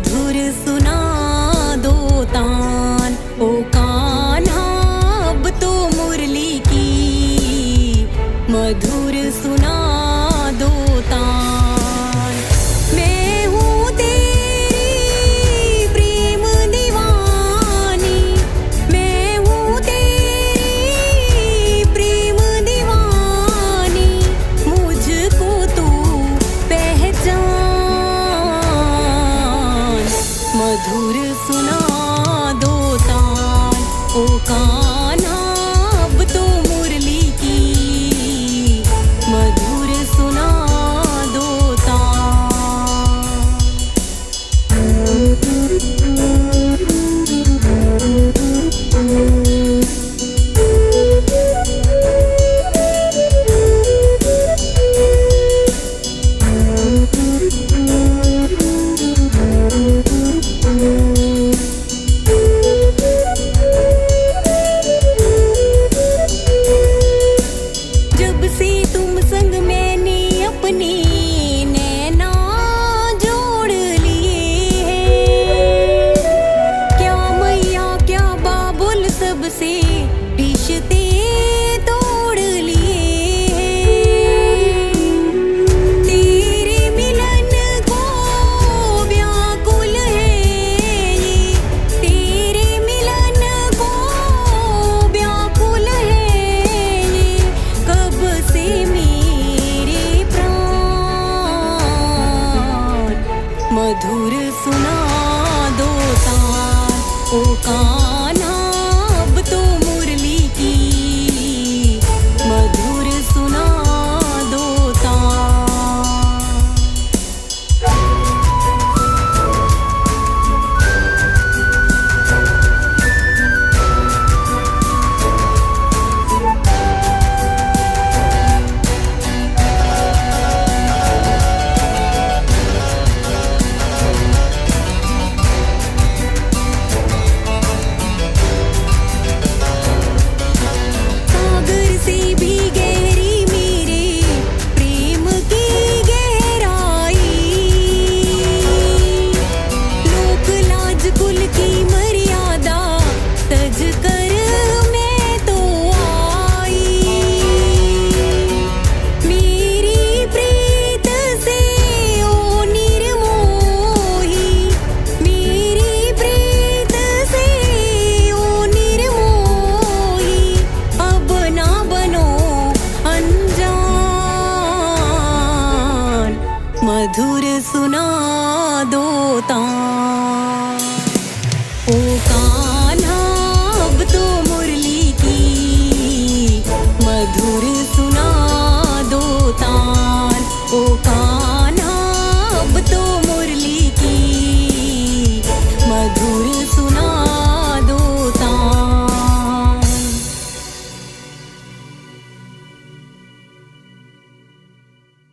मधुर सुना दो तान ओ कान्हा अब तो मुरली की मधुर सुना दो तान। मैं हूँ तेरी प्रेम दीवानी, मैं हूँ तेरी प्रेम दीवानी, मुझको तू पहचान। मधुर सुना दो तान ओ कान्हा अब तो मुरली की मधुर सुना दो जब से तुम संग मैंने अपने नैना जोड़ लिए हैं, क्या मैया क्या बाबुल सबसे रिश्ते तोड़ लिए हैं। तेरे मिलन को व्याकुल है ये, तेरे मिलन को व्याकुल है ये, कब से मेरे प्राण। मधुर सुना दो तान ओ कान्हा अब तो मुरली की मधुर सुना दो तान। सागर से भी गहरी मेरे प्रेम की गहराई, लोक लाज कुल की मर्यादा तज कर मैं तो आई। मेरी प्रीत से ओ निर्मोही, मेरी प्रीत से ओ निर्मोही, अब ना बनो अनजान। मधुर सुना दो तान ओ कान्हा